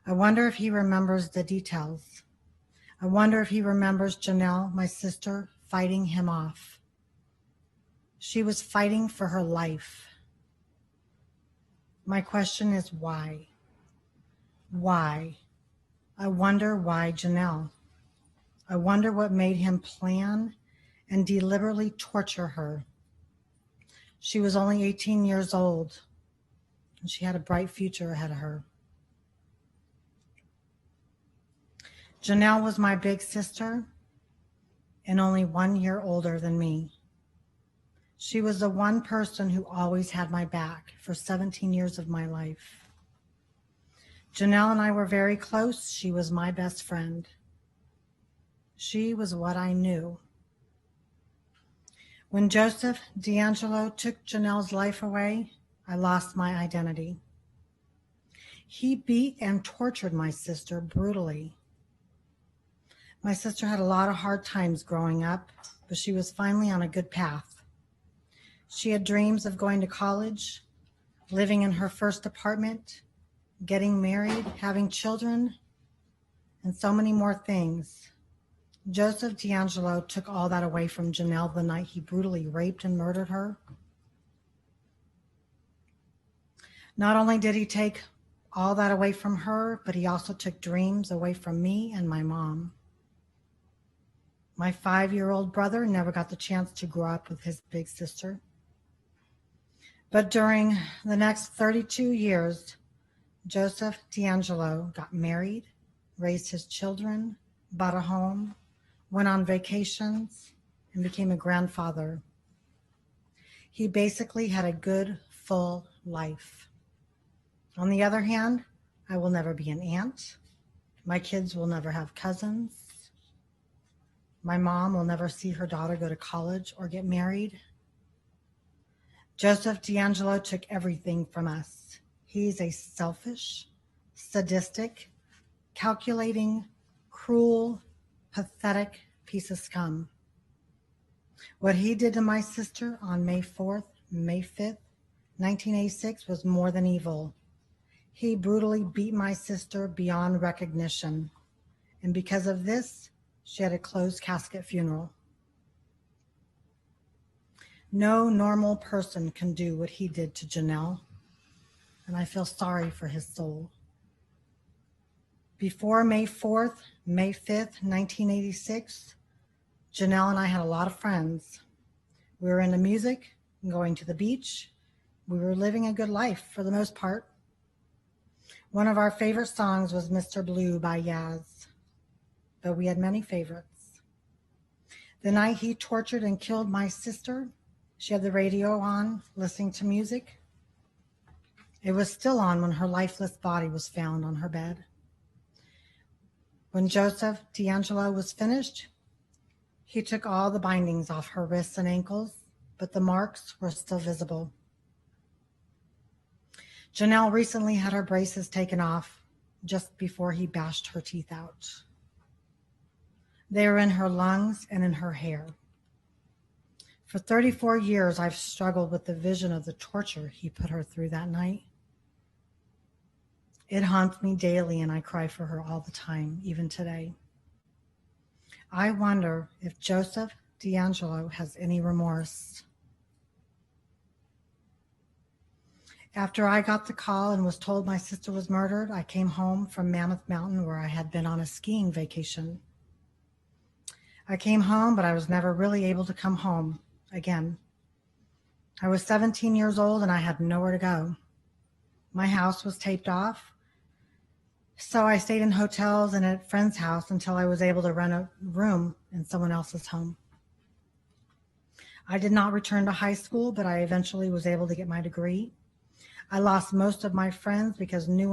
I wonder if he remembers the details. I wonder if he remembers Janelle, my sister, fighting him off. She was fighting for her life. My question is why? Why? I wonder why Janelle. I wonder what made him plan and deliberately torture her. She was only 18 years old, and she had a bright future ahead of her. Janelle was my big sister and only 1 year older than me. She was the one person who always had my back for 17 years of my life. Janelle and I were very close. She was my best friend. She was what I knew. When Joseph DeAngelo took Janelle's life away, I lost my identity. He beat and tortured my sister brutally. My sister had a lot of hard times growing up, but she was finally on a good path. She had dreams of going to college, living in her first apartment, getting married, having children, and so many more things. Joseph DeAngelo took all that away from Janelle the night he brutally raped and murdered her. Not only did he take all that away from her, but he also took dreams away from me and my mom. My 5-year-old brother never got the chance to grow up with his big sister. But during the next 32 years, Joseph DeAngelo got married, raised his children, bought a home, went on vacations, and became a grandfather. He basically had a good, full life. On the other hand, I will never be an aunt. My kids will never have cousins. My mom will never see her daughter go to college or get married. Joseph DeAngelo took everything from us. He's a selfish, sadistic, calculating, cruel, pathetic piece of scum. What he did to my sister on May 5th, 1986 was more than evil. He brutally beat my sister beyond recognition. And because of this, she had a closed casket funeral. No normal person can do what he did to Janelle, and I feel sorry for his soul. Before May 4th, May 5th, 1986, Janelle and I had a lot of friends. We were into music and going to the beach. We were living a good life for the most part. One of our favorite songs was Mr. Blue by Yaz, but we had many favorites. The night he tortured and killed my sister, she had the radio on, listening to music. It was still on when her lifeless body was found on her bed. When Joseph DeAngelo was finished, he took all the bindings off her wrists and ankles, but the marks were still visible. Janelle recently had her braces taken off just before he bashed her teeth out. They were in her lungs and in her hair. For 34 years, I've struggled with the vision of the torture he put her through that night. It haunts me daily, and I cry for her all the time, even today. I wonder if Joseph DeAngelo has any remorse. After I got the call and was told my sister was murdered, I came home from Mammoth Mountain, where I had been on a skiing vacation. I came home, but I was never really able to come home again. I was 17 years old and I had nowhere to go. My house was taped off, so I stayed in hotels and at friends' house until I was able to rent a room in someone else's home. I did not return to high school, but I eventually was able to get my degree. I lost most of my friends because no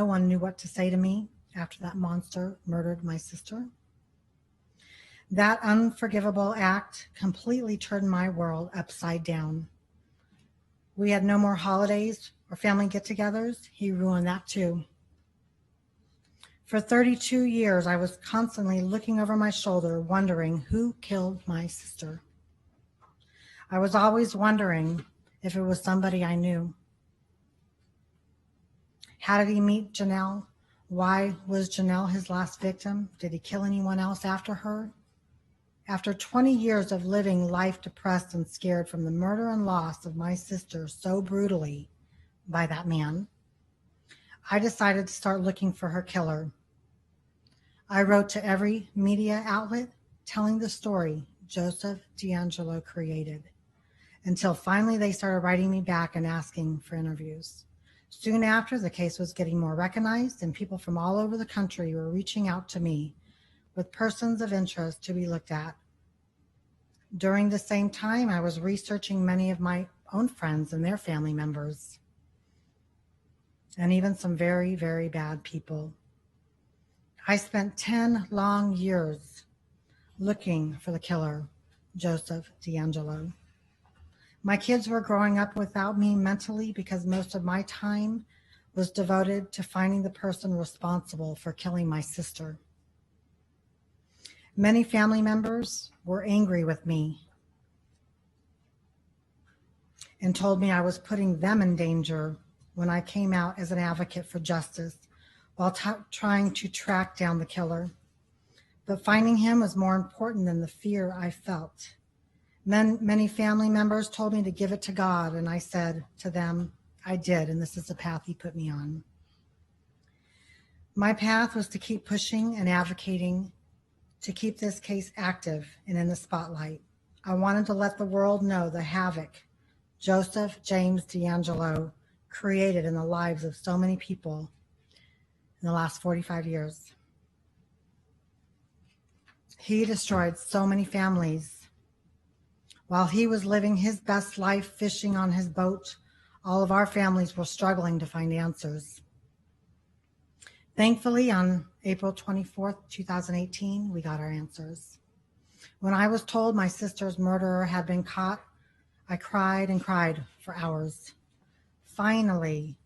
one knew what to say to me after that monster murdered my sister. That unforgivable act completely turned my world upside down. We had no more holidays or family get-togethers. He ruined that too. For 32 years, I was constantly looking over my shoulder, wondering who killed my sister. I was always wondering if it was somebody I knew. How did he meet Janelle? Why was Janelle his last victim? Did he kill anyone else after her? After 20 years of living life depressed and scared from the murder and loss of my sister so brutally by that man, I decided to start looking for her killer. I wrote to every media outlet telling the story Joseph DeAngelo created, until finally they started writing me back and asking for interviews. Soon after, the case was getting more recognized, and people from all over the country were reaching out to me with persons of interest to be looked at. During the same time, I was researching many of my own friends and their family members, and even some very, very bad people. I spent 10 long years looking for the killer, Joseph DeAngelo. My kids were growing up without me mentally because most of my time was devoted to finding the person responsible for killing my sister. Many family members were angry with me and told me I was putting them in danger when I came out as an advocate for justice while trying to track down the killer. But finding him was more important than the fear I felt. Many family members told me to give it to God, and I said to them, I did, and this is the path he put me on. My path was to keep pushing and advocating to keep this case active and in the spotlight. I wanted to let the world know the havoc Joseph James DeAngelo created in the lives of so many people in the last 45 years. He destroyed so many families. While he was living his best life fishing on his boat, all of our families were struggling to find answers. Thankfully, on April 24th, 2018, we got our answers. When I was told my sister's murderer had been caught, I cried and cried for hours. Finally,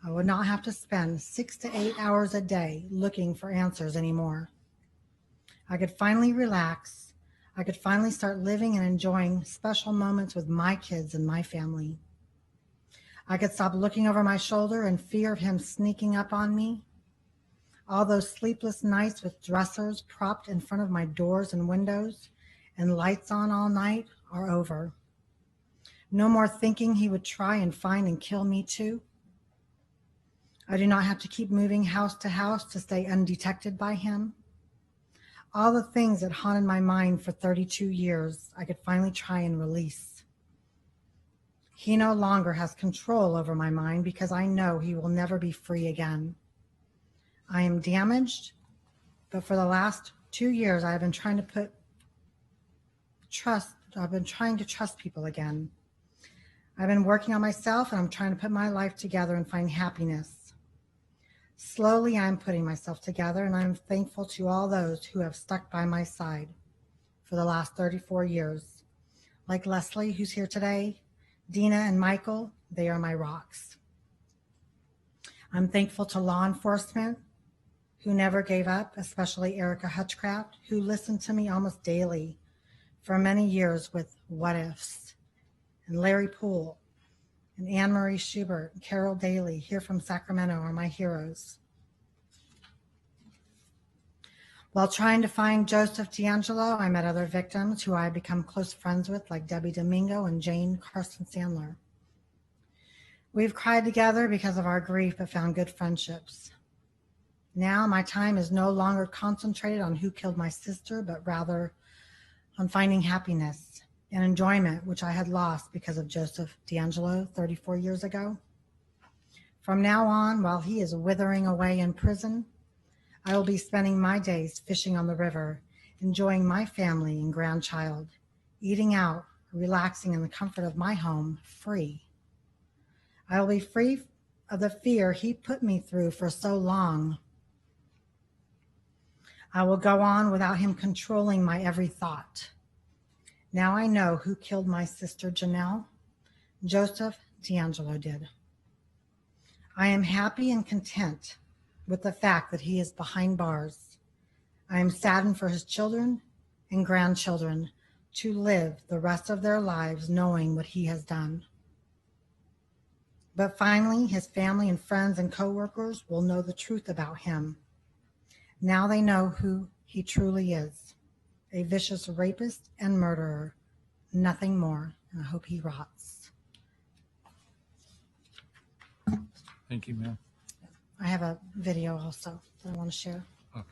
I would not have to spend 6 to 8 hours a day looking for answers anymore. I could finally relax. I could finally start living and enjoying special moments with my kids and my family. I could stop looking over my shoulder in fear of him sneaking up on me. All those sleepless nights with dressers propped in front of my doors and windows and lights on all night are over. No more thinking he would try and find and kill me too. I do not have to keep moving house to house to stay undetected by him. All the things that haunted my mind for 32 years, I could finally try and release. He no longer has control over my mind because I know he will never be free again. I am damaged, but for the last 2 years, I've been trying to trust people again. I've been working on myself, and I'm trying to put my life together and find happiness. Slowly, I'm putting myself together, and I'm thankful to all those who have stuck by my side for the last 34 years. Like Leslie, who's here today, Dina and Michael, they are my rocks. I'm thankful to law enforcement who never gave up, especially Erica Hutchcraft, who listened to me almost daily for many years with what ifs, and Larry Poole, and Anne-Marie Schubert, and Carol Daly, here from Sacramento, are my heroes. While trying to find Joseph DeAngelo, I met other victims who I had become close friends with, like Debbie Domingo and Jane Carson Sandler. We've cried together because of our grief, but found good friendships. Now my time is no longer concentrated on who killed my sister, but rather on finding happiness and enjoyment, which I had lost because of Joseph DeAngelo 34 years ago. From now on, while he is withering away in prison, I will be spending my days fishing on the river, enjoying my family and grandchild, eating out, relaxing in the comfort of my home, free. I will be free of the fear he put me through for so long. I will go on without him controlling my every thought. Now I know who killed my sister Janelle. Joseph DeAngelo did. I am happy and content with the fact that he is behind bars. I am saddened for his children and grandchildren to live the rest of their lives knowing what he has done. But finally, his family and friends and coworkers will know the truth about him. Now they know who he truly is, a vicious rapist and murderer, nothing more. And I hope he rots. Thank you, ma'am. I have a video also that I want to share. Okay.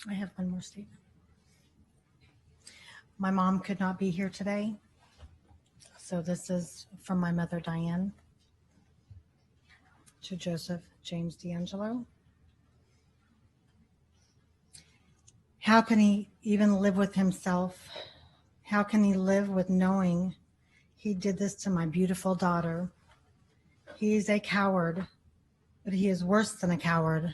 I have one more statement. My mom could not be here today, so this is from my mother, Diane, to Joseph James DeAngelo. How can he even live with himself How can he live with knowing he did this to my beautiful daughter? He is a coward, but he is worse than a coward.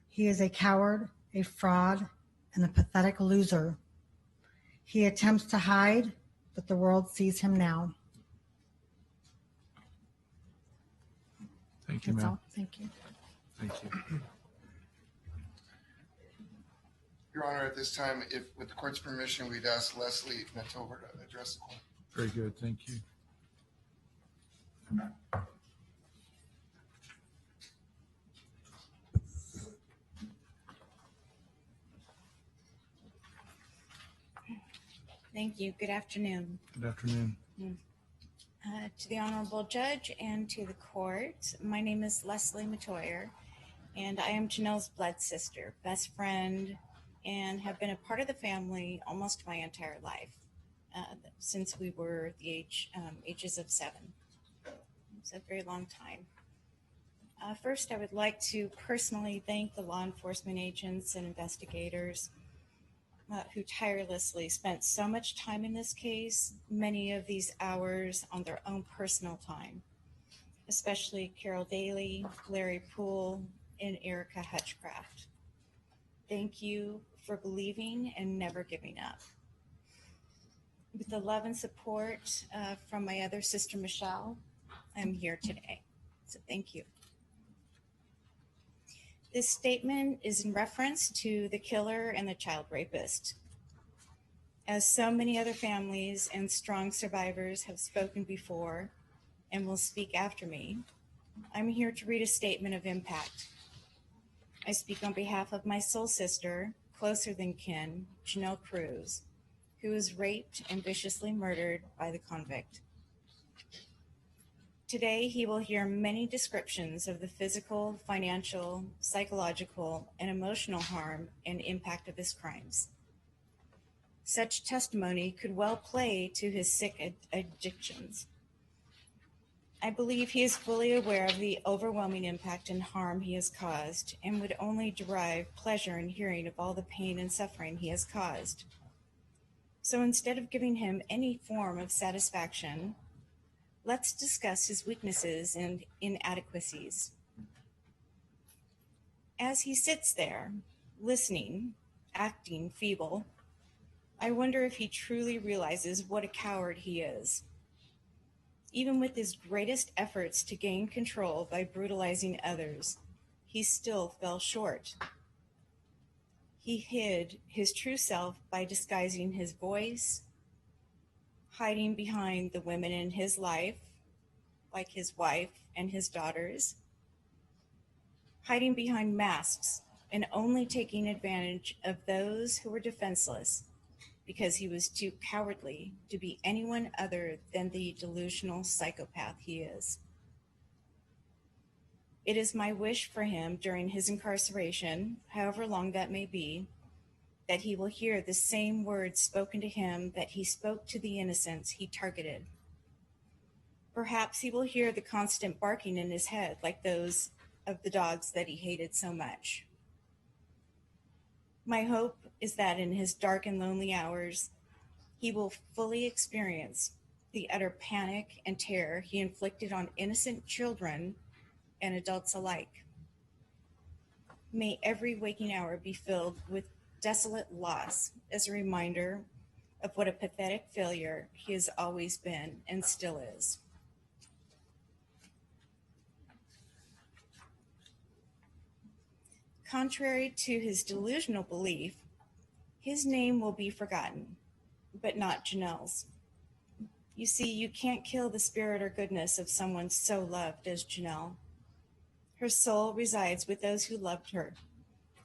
He is a coward, a fraud, and a pathetic loser. He attempts to hide, but the world sees him now. Thank you, That's ma'am. all. Thank you. Thank you. Your Honor, at this time, if with the court's permission, we'd ask Leslie Matover to address the court. Very good. Thank you. Thank you. Good afternoon. Good afternoon. To the Honorable Judge and to the court, my name is Leslie Matoyer, and I am Janelle's blood sister, best friend, and have been a part of the family almost my entire life, since we were the ages of 7. It's a very long time. First, I would like to personally thank the law enforcement agents and investigators who tirelessly spent so much time in this case, many of these hours on their own personal time, especially Carol Daly, Larry Poole, and Erica Hutchcraft. Thank you for believing and never giving up. With the love and support from my other sister, Michelle, I'm here today. So thank you. This statement is in reference to the killer and the child rapist. As so many other families and strong survivors have spoken before and will speak after me, I'm here to read a statement of impact. I speak on behalf of my soul sister, closer than kin, Janelle Cruz, who was raped and viciously murdered by the convict. Today, he will hear many descriptions of the physical, financial, psychological, and emotional harm and impact of his crimes. Such testimony could well play to his sick addictions. I believe he is fully aware of the overwhelming impact and harm he has caused and would only derive pleasure in hearing of all the pain and suffering he has caused. So instead of giving him any form of satisfaction, let's discuss his weaknesses and inadequacies. As he sits there, listening, acting feeble, I wonder if he truly realizes what a coward he is. Even with his greatest efforts to gain control by brutalizing others, he still fell short. He hid his true self by disguising his voice, hiding behind the women in his life, like his wife and his daughters, hiding behind masks and only taking advantage of those who were defenseless because he was too cowardly to be anyone other than the delusional psychopath he is. It is my wish for him during his incarceration, however long that may be, that he will hear the same words spoken to him that he spoke to the innocents he targeted. Perhaps he will hear the constant barking in his head like those of the dogs that he hated so much. My hope is that in his dark and lonely hours, he will fully experience the utter panic and terror he inflicted on innocent children and adults alike. May every waking hour be filled with desolate loss as a reminder of what a pathetic failure he has always been and still is. Contrary to his delusional belief, his name will be forgotten, but not Janelle's. You see, you can't kill the spirit or goodness of someone so loved as Janelle. Her soul resides with those who loved her,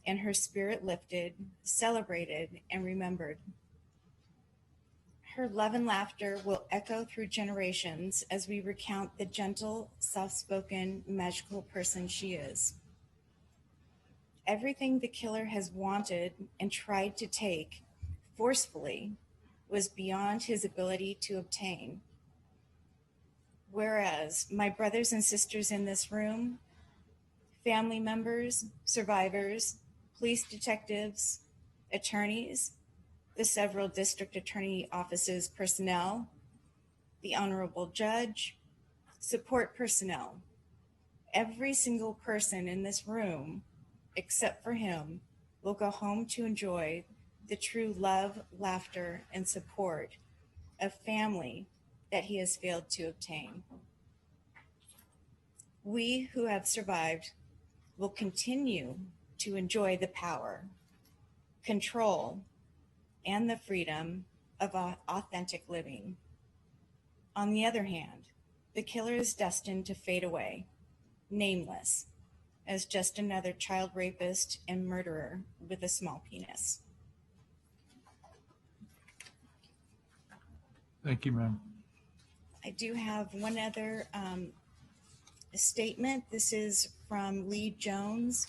and her spirit lifted, celebrated, and remembered. Her love and laughter will echo through generations as we recount the gentle, soft-spoken, magical person she is. Everything the killer has wanted and tried to take forcefully was beyond his ability to obtain. Whereas my brothers and sisters in this room, family members, survivors, police detectives, attorneys, the several district attorney offices personnel, the honorable judge, support personnel. Every single person in this room, except for him, will go home to enjoy the true love, laughter, and support of family that he has failed to obtain. We who have survived will continue to enjoy the power, control, and the freedom of authentic living. On the other hand, the killer is destined to fade away, nameless, as just another child rapist and murderer with a small penis. Thank you, ma'am. I do have one other statement. This is from Lee Jones,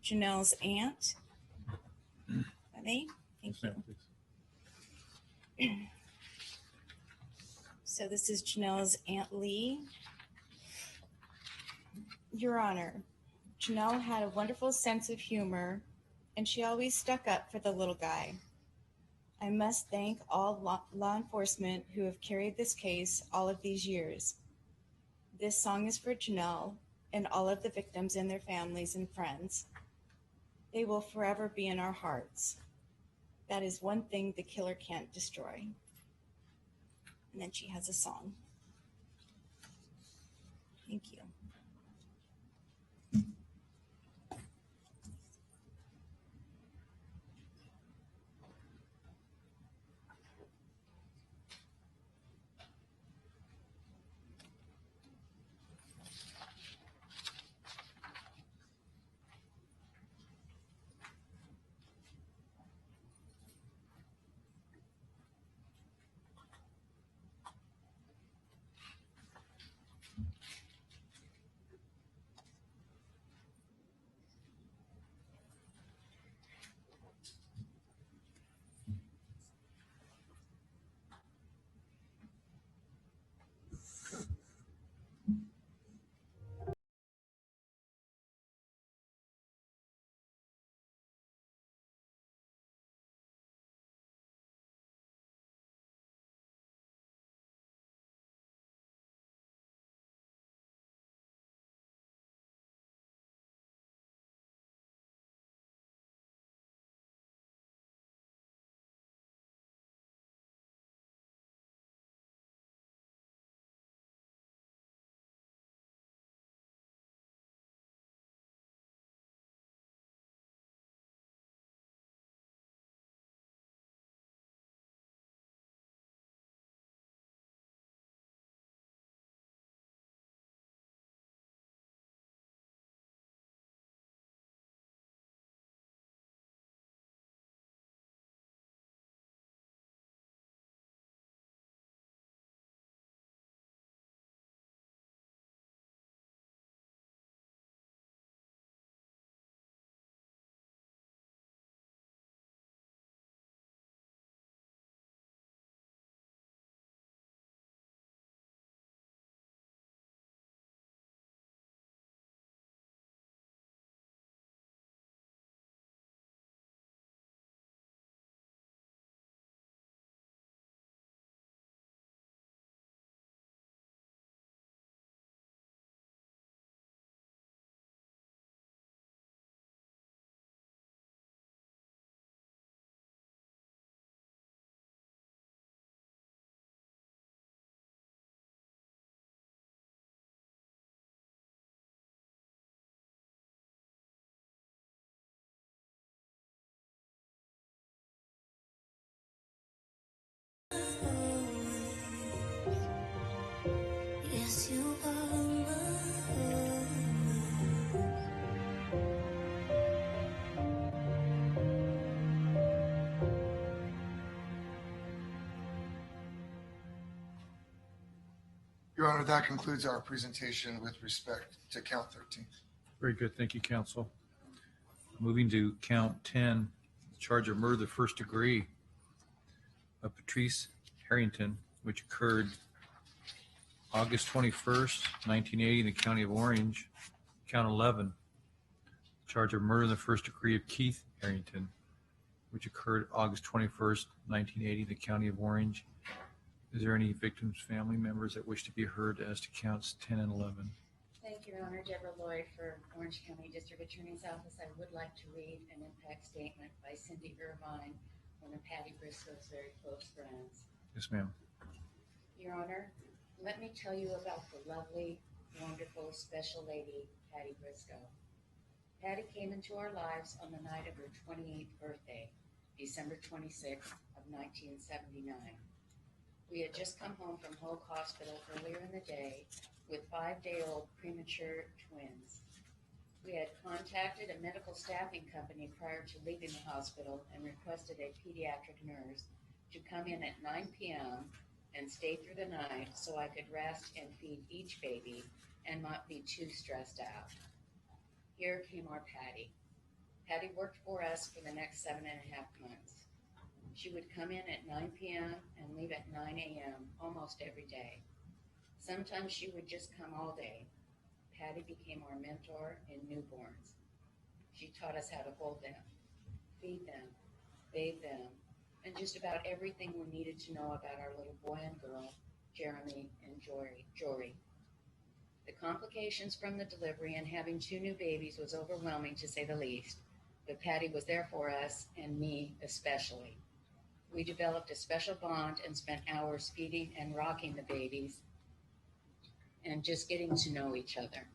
Janelle's aunt. Thank Yes, you. ma'am, please. So this is Janelle's Aunt Lee. Your Honor, Janelle had a wonderful sense of humor, and she always stuck up for the little guy. I must thank all law enforcement who have carried this case all of these years. This song is for Janelle and all of the victims and their families and friends. They will forever be in our hearts. That is one thing the killer can't destroy. And then she has a song. Thank you. Yes, you are mine. Your Honor, that concludes our presentation with respect to count 13. Very good. Thank you, counsel. Moving to count 10, charge of murder, the first degree of Patrice Harrington, which occurred August 21st, 1980 in the county of Orange. Count 11, charge of murder in the first degree of Keith Harrington, which occurred August 21st, 1980, in the County of Orange. Is there any victims' family members that wish to be heard as to counts 10 and 11? Thank you, Your Honor. Deborah Lloyd for Orange County District Attorney's Office. I would like to read an impact statement by Cindy Irvine, one of Patty Briscoe's very close friends. Yes, ma'am. Your Honor, let me tell you about the lovely, wonderful, special lady, Patty Briscoe. Patty came into our lives on the night of her 28th birthday, December 26th of 1979. We had just come home from Hoag Hospital earlier in the day with 5-day-old premature twins. We had contacted a medical staffing company prior to leaving the hospital and requested a pediatric nurse to come in at 9 p.m. and stay through the night so I could rest and feed each baby and not be too stressed out. Here came our Patty. Patty worked for us for the next 7.5 months. She would come in at 9 p.m. and leave at 9 a.m. almost every day. Sometimes she would just come all day. Patty became our mentor in newborns. She taught us how to hold them, feed them, bathe them, and just about everything we needed to know about our little boy and girl, Jeremy and Jory. The complications from the delivery and having 2 new babies was overwhelming, to say the least, but Patty was there for us, and me especially. We developed a special bond and spent hours feeding and rocking the babies and just getting to know each other.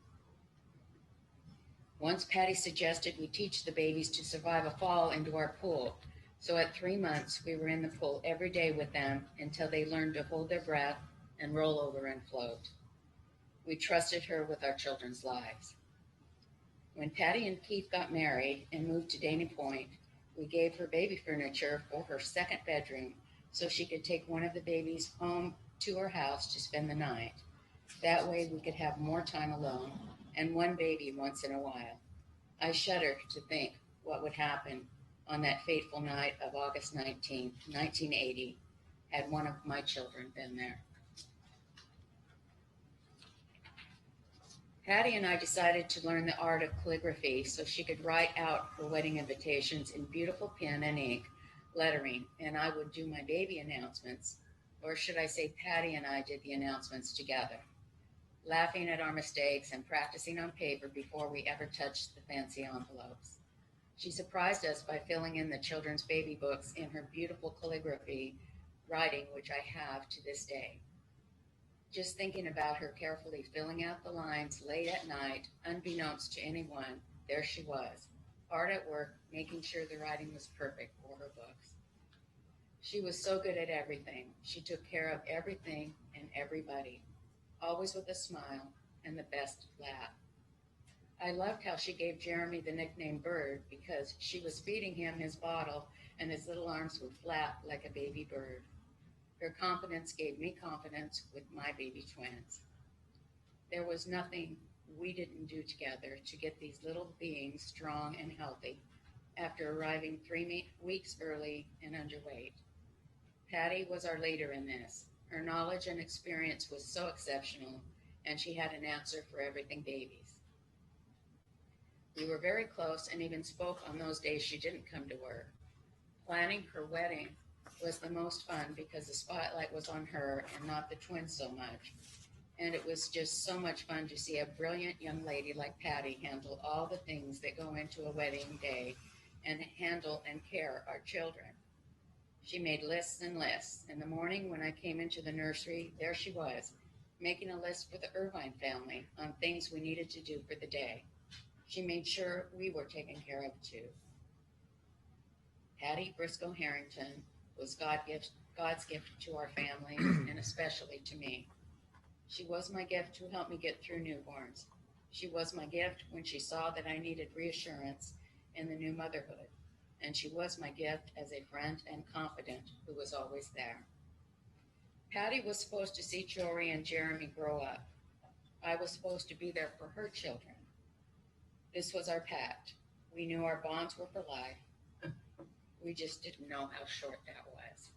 Once Patty suggested we teach the babies to survive a fall into our pool. So at 3 months, we were in the pool every day with them until they learned to hold their breath and roll over and float. We trusted her with our children's lives. When Patty and Keith got married and moved to Dana Point, we gave her baby furniture for her second bedroom so she could take one of the babies home to her house to spend the night. That way we could have more time alone and one baby once in a while. I shudder to think what would happen on that fateful night of August 19, 1980, had one of my children been there. Patty and I decided to learn the art of calligraphy so she could write out her wedding invitations in beautiful pen and ink lettering, and I would do my baby announcements, or should I say Patty and I did the announcements together, laughing at our mistakes and practicing on paper before we ever touched the fancy envelopes. She surprised us by filling in the children's baby books in her beautiful calligraphy writing, which I have to this day. Just thinking about her carefully filling out the lines late at night, unbeknownst to anyone, there she was, hard at work, making sure the writing was perfect for her books. She was so good at everything. She took care of everything and everybody, always with a smile and the best laugh. I loved how she gave Jeremy the nickname Bird because she was feeding him his bottle and his little arms would flap like a baby bird. Her confidence gave me confidence with my baby twins. There was nothing we didn't do together to get these little beings strong and healthy after arriving 3 weeks early and underweight. Patty was our leader in this. Her knowledge and experience was so exceptional, and she had an answer for everything babies. We were very close and even spoke on those days she didn't come to work. Planning her wedding was the most fun because the spotlight was on her and not the twins so much. And it was just so much fun to see a brilliant young lady like Patty handle all the things that go into a wedding day and handle and care our children. She made lists and lists. In the morning when I came into the nursery, there she was, making a list for the Irvine family on things we needed to do for the day. She made sure we were taken care of too. Patty Briscoe Harrington was God's gift to our family and especially to me. She was my gift to help me get through newborns. She was my gift when she saw that I needed reassurance in the new motherhood. And she was my gift as a friend and confidant who was always there. Patty was supposed to see Jory and Jeremy grow up. I was supposed to be there for her children. This was our pact. We knew our bonds were for life. We just didn't know how short that was.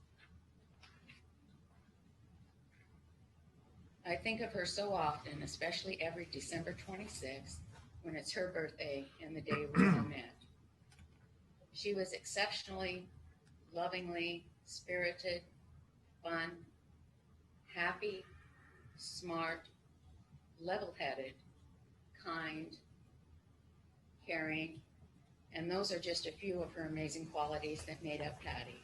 I think of her so often, especially every December 26th, when it's her birthday and the day we all met. She was exceptionally, lovingly spirited, fun, happy, smart, level-headed, kind, caring, and those are just a few of her amazing qualities that made up Patty.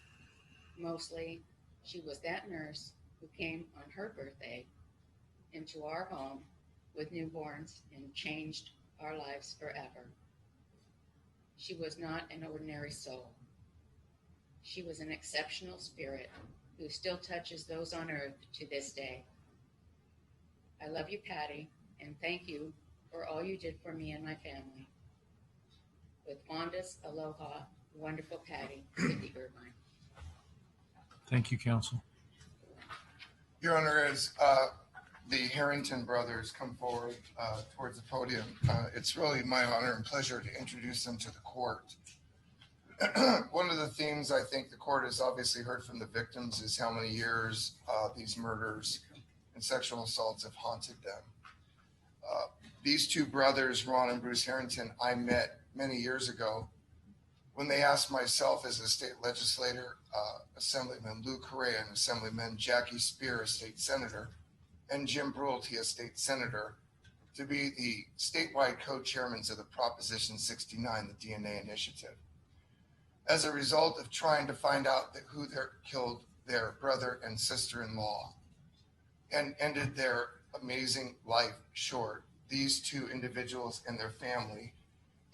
Mostly, she was that nurse who came on her birthday into our home with newborns and changed our lives forever. She was not an ordinary soul. She was an exceptional spirit who still touches those on earth to this day. I love you, Patty, and thank you for all you did for me and my family. With fondest aloha, wonderful Patty, Cindy Irvine. Thank you, counsel. Your Honor, as the Harrington brothers come forward towards the podium, it's really my honor and pleasure to introduce them to the court. One of the themes I think the court has obviously heard from the victims is how many years these murders and sexual assaults have haunted them. These two brothers, Ron and Bruce Harrington, I met many years ago when they asked myself as a state legislator, Assemblyman Lou Correa and Assemblyman Jackie Spear, a state senator, and Jim Bruelty, a state senator, to be the statewide co-chairmen of the Proposition 69, the DNA Initiative, as a result of trying to find out who killed their brother and sister-in-law and ended their amazing life short. These two individuals and their family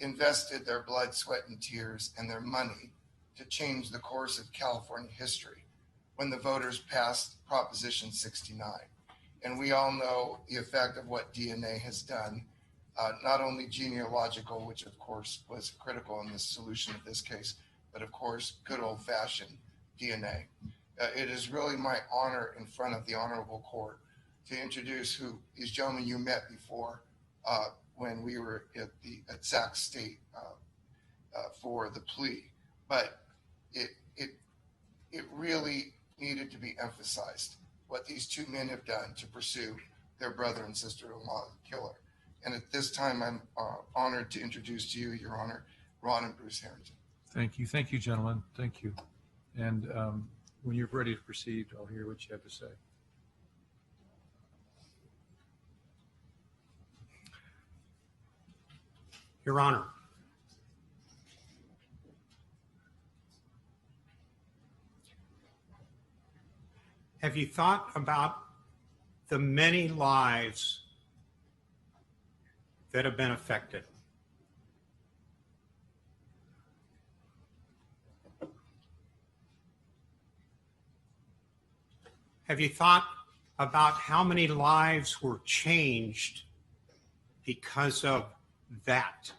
invested their blood, sweat, and tears and their money to change the course of California history when the voters passed Proposition 69. And we all know the effect of what DNA has done, not only genealogical, which of course was critical in the solution of this case, but of course, good old-fashioned DNA. It is really my honor in front of the honorable court to introduce who these gentlemen you met before when we were at Sac State for the plea. But it really needed to be emphasized what these two men have done to pursue their brother and sister-in-law killer. And at this time, I'm honored to introduce to you, Your Honor, Ron and Bruce Harrington. Thank you. Thank you, gentlemen. Thank you. And when you're ready to proceed, I'll hear what you have to say. Your Honor, have you thought about the many lives that have been affected? Have you thought about how many lives were changed because of that?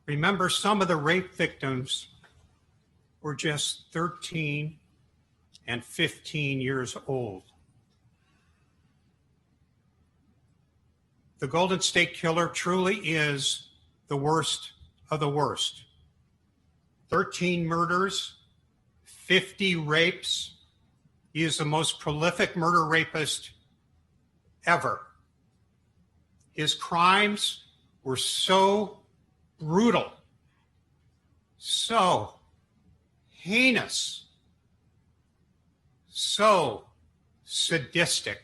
Remember, some of the rape victims were just 13 and 15 years old. The Golden State Killer truly is the worst of the worst. 13 murders, 50 rapes. He is the most prolific murder rapist ever. His crimes were so brutal, so heinous, so sadistic.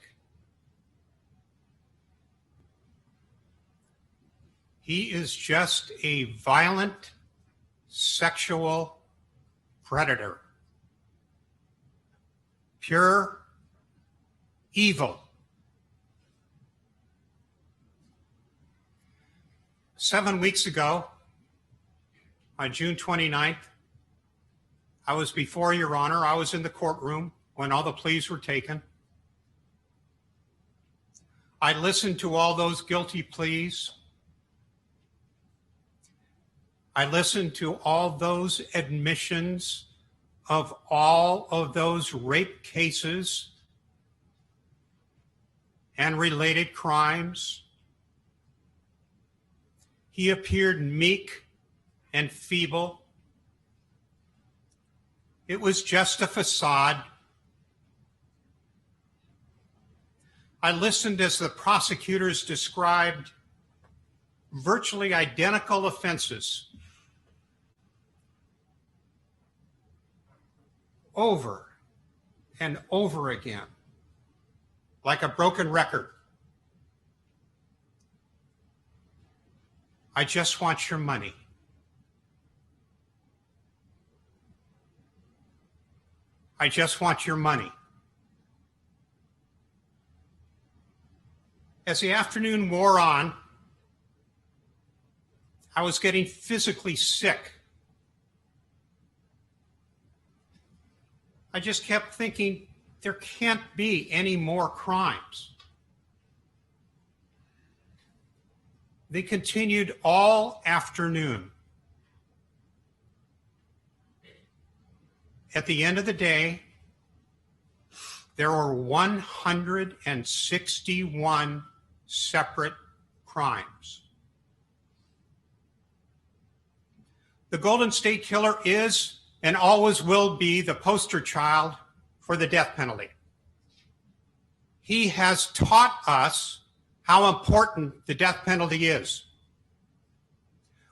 He is just a violent sexual predator. Pure evil. 7 weeks ago, on June 29th, I was before Your Honor. I was in the courtroom when all the pleas were taken. I listened to all those guilty pleas. I listened to all those admissions of all of those rape cases and related crimes. He appeared meek and feeble. It was just a facade. I listened as the prosecutors described virtually identical offenses over and over again, like a broken record. I just want your money. I just want your money. As the afternoon wore on, I was getting physically sick. I just kept thinking, there can't be any more crimes. They continued all afternoon. At the end of the day, there were 161 separate crimes. The Golden State Killer is and always will be the poster child for the death penalty. He has taught us how important the death penalty is.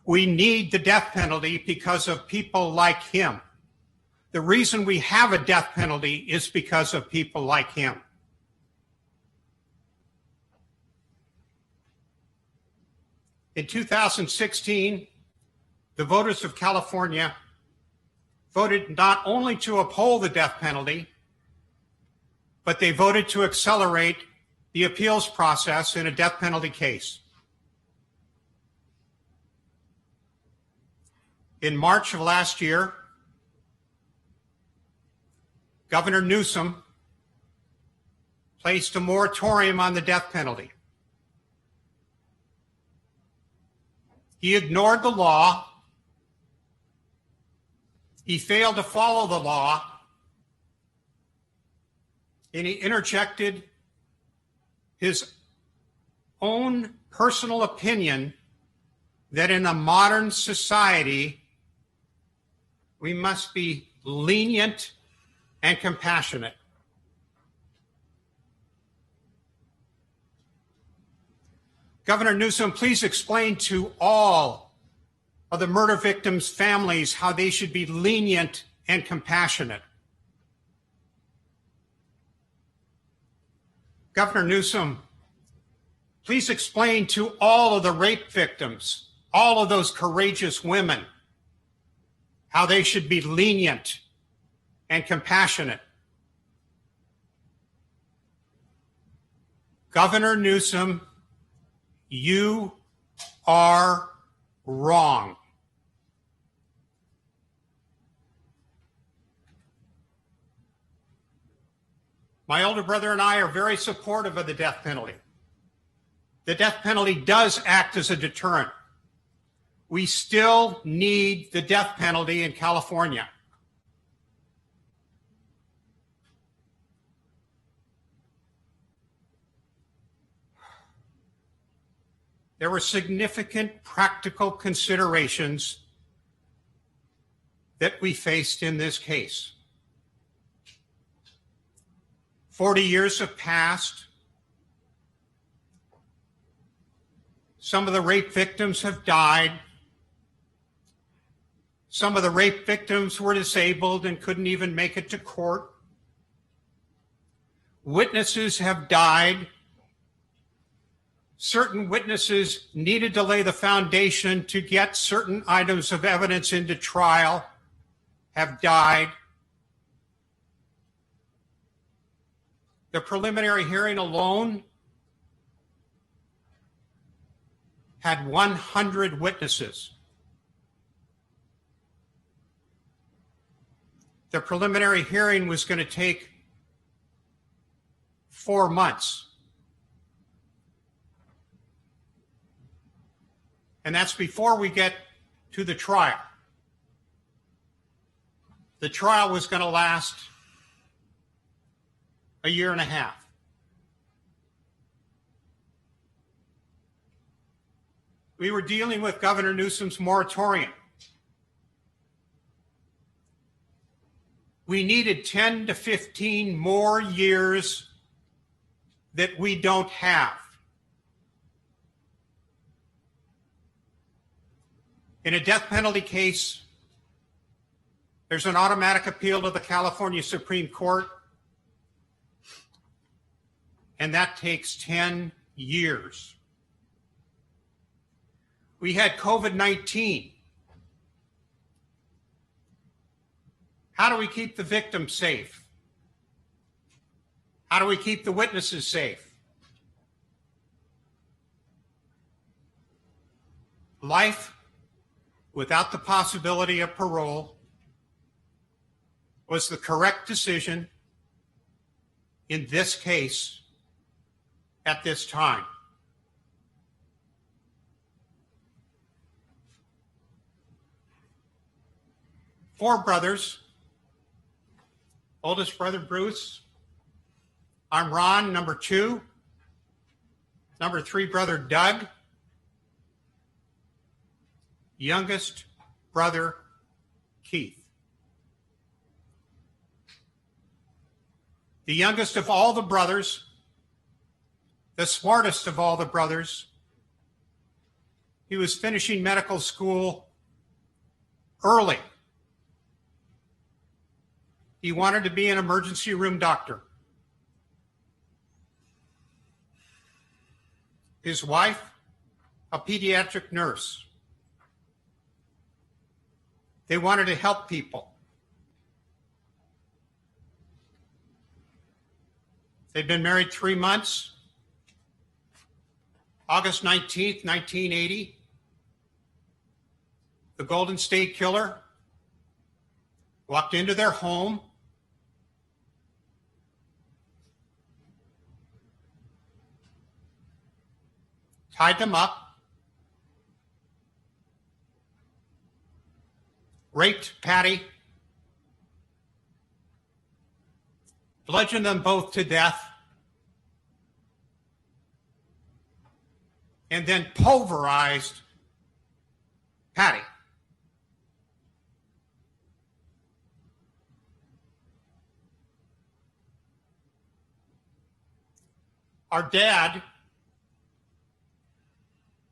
We need the death penalty because of people like him. The reason we have a death penalty is because of people like him. In 2016, the voters of California voted not only to uphold the death penalty, but they voted to accelerate the appeals process in a death penalty case. In March of last year, Governor Newsom placed a moratorium on the death penalty. He ignored the law. He failed to follow the law. And he interjected his own personal opinion that in a modern society, we must be lenient and compassionate. Governor Newsom, please explain to all of the murder victims' families how they should be lenient and compassionate. Governor Newsom, please explain to all of the rape victims, all of those courageous women, how they should be lenient and compassionate. Governor Newsom, you are wrong. My older brother and I are very supportive of the death penalty. The death penalty does act as a deterrent. We still need the death penalty in California. There were significant practical considerations that we faced in this case. 40 years have passed. Some of the rape victims have died. Some of the rape victims were disabled and couldn't even make it to court. Witnesses have died. Certain witnesses needed to lay the foundation to get certain items of evidence into trial, have died. The preliminary hearing alone had 100 witnesses. The preliminary hearing was going to take 4 months. And that's before we get to the trial. The trial was going to last a year and a half. We were dealing with Governor Newsom's moratorium. We needed 10 to 15 more years that we don't have. In a death penalty case, there's an automatic appeal to the California Supreme Court, and that takes 10 years. We had COVID-19. How do we keep the victims safe? How do we keep the witnesses safe? Life without the possibility of parole was the correct decision in this case at this time. Four brothers. Oldest brother, Bruce. I'm Ron, number 2. Number 3 brother, Doug. Youngest brother, Keith. The youngest of all the brothers, the smartest of all the brothers. He was finishing medical school early. He wanted to be an emergency room doctor. His wife, a pediatric nurse. They wanted to help people. They'd been married 3 months. August 19th, 1980, the Golden State Killer walked into their home, tied them up, raped Patty, bludgeoned them both to death, and then pulverized Patty. Our dad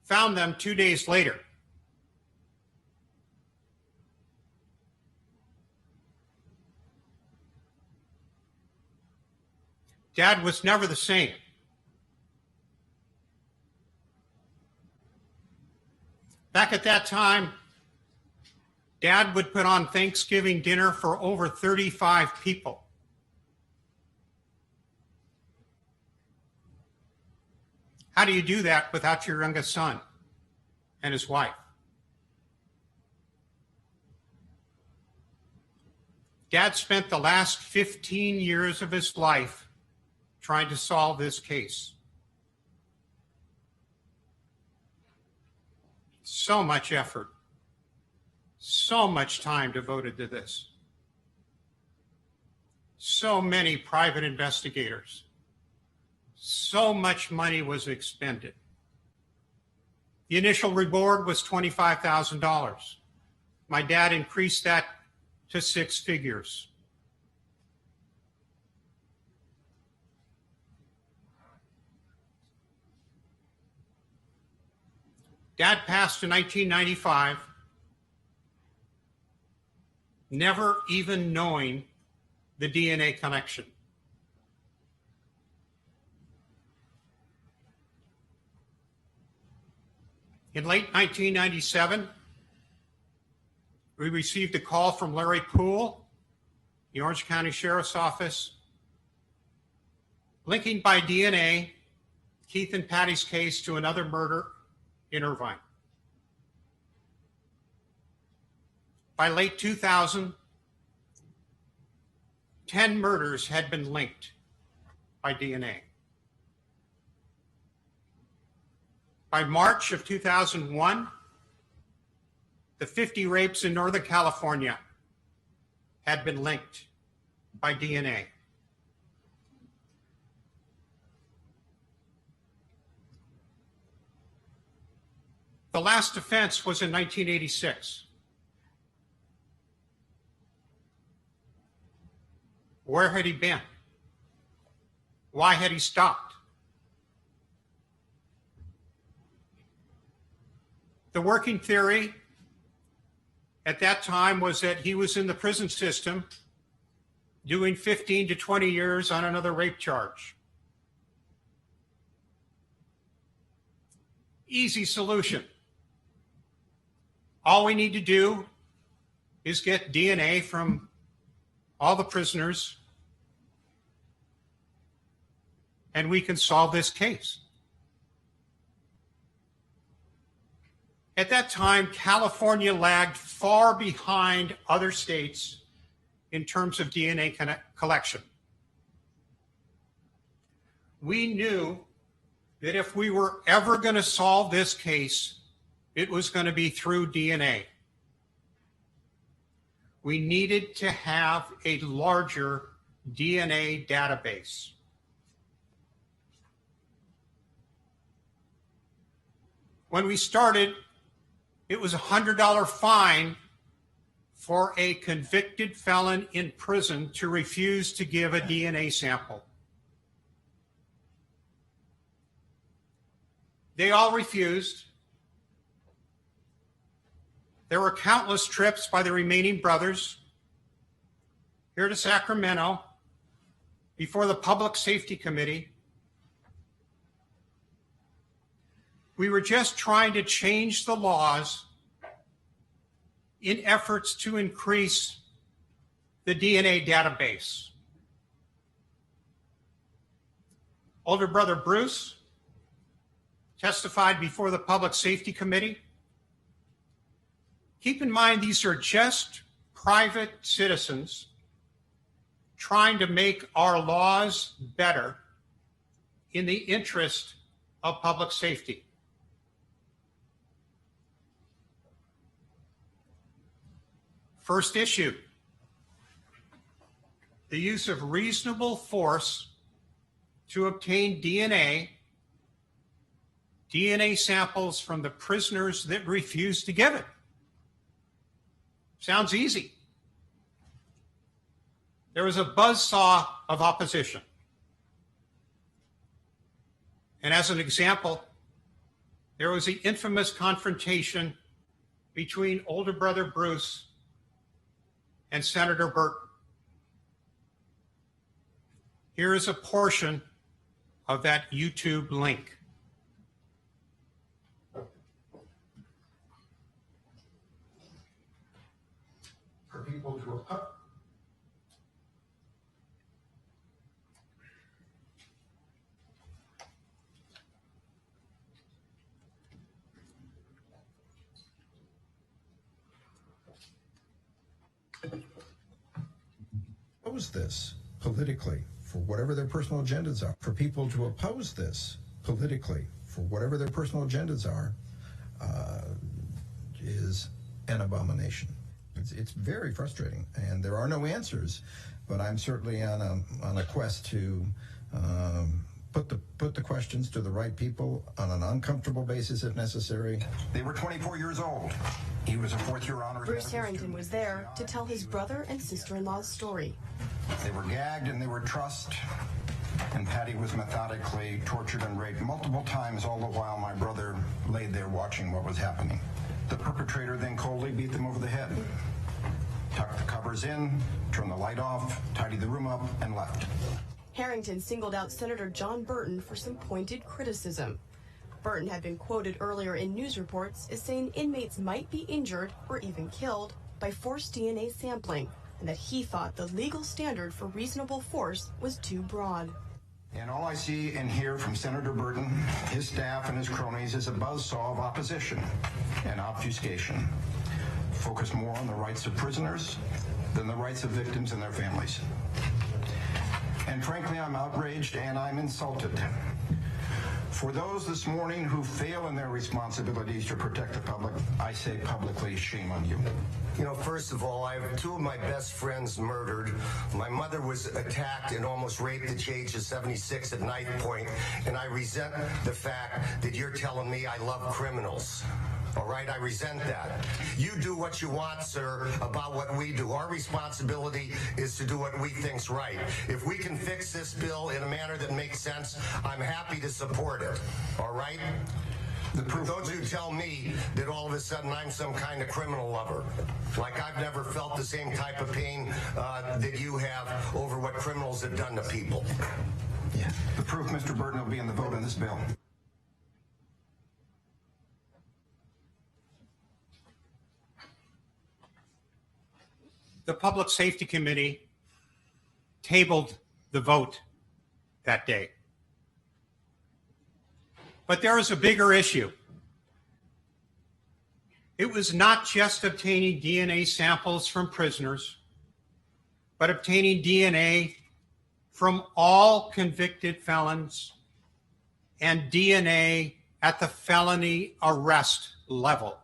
found them 2 days later. Dad was never the same. Back at that time, Dad would put on Thanksgiving dinner for over 35 people. How do you do that without your youngest son and his wife? Dad spent the last 15 years of his life trying to solve this case. So much effort, so much time devoted to this. So many private investigators. So much money was expended. The initial reward was $25,000. My dad increased that to 6 figures. Dad passed in 1995, never even knowing the DNA connection. In late 1997, we received a call from Larry Poole, the Orange County Sheriff's Office, linking by DNA Keith and Patty's case to another murder in Irvine. By late 2000, 10 murders had been linked by DNA. By March of 2001, the 50 rapes in Northern California had been linked by DNA. The last offense was in 1986. Where had he been? Why had he stopped? The working theory at that time was that he was in the prison system doing 15 to 20 years on another rape charge. Easy solution. All we need to do is get DNA from all the prisoners, and we can solve this case. At that time, California lagged far behind other states in terms of DNA collection. We knew that if we were ever going to solve this case, it was going to be through DNA. We needed to have a larger DNA database. When we started, it was a $100 fine for a convicted felon in prison to refuse to give a DNA sample. They all refused. There were countless trips by the remaining brothers here to Sacramento before the Public Safety Committee. We were just trying to change the laws in efforts to increase the DNA database. Older brother Bruce testified before the Public Safety Committee. Keep in mind, these are just private citizens trying to make our laws better in the interest of public safety. First issue, the use of reasonable force to obtain DNA samples from the prisoners that refused to give it. Sounds easy. There was a buzzsaw of opposition. And as an example, there was the infamous confrontation between older brother Bruce and Senator Burton. Here is a portion of that YouTube link. For people to oppose this politically for whatever their personal agendas are. For people to oppose this politically for whatever their personal agendas are is an abomination. It's very frustrating, and there are no answers. But I'm certainly on a quest to put the questions to the right people on an uncomfortable basis if necessary. They were 24 years old. He was a fourth-year honors. Bruce Harrington was there to tell his brother and sister-in-law's story. They were gagged and they were trussed, and Patty was methodically tortured and raped multiple times, all the while my brother laid there watching what was happening. The perpetrator then coldly beat them over the head, tucked the covers in, turned the light off, tidied the room up, and left. Harrington singled out Senator John Burton for some pointed criticism. Burton had been quoted earlier in news reports as saying inmates might be injured or even killed by forced DNA sampling, and that he thought the legal standard for reasonable force was too broad. And all I see and hear from Senator Burton, his staff, and his cronies is a buzzsaw of opposition and obfuscation. Focus more on the rights of prisoners than the rights of victims and their families. And frankly, I'm outraged and I'm insulted. For those this morning who fail in their responsibilities to protect the public, I say publicly, shame on you. You know, first of all, I have two of my best friends murdered. My mother was attacked and almost raped at the age of 76 at knife point, and I resent the fact that you're telling me I love criminals. All right, I resent that. You do what you want, sir, about what we do. Our responsibility is to do what we think's right. If we can fix this bill in a manner that makes sense, I'm happy to support it. All right? Don't you tell me that all of a sudden I'm some kind of criminal lover. Like I've never felt the same type of pain that you have over what criminals have done to people. Yeah. The proof, Mr. Burton, will be in the vote on this bill. The Public Safety Committee tabled the vote that day. But there is a bigger issue. It was not just obtaining DNA samples from prisoners, but obtaining DNA from all convicted felons and DNA at the felony arrest level.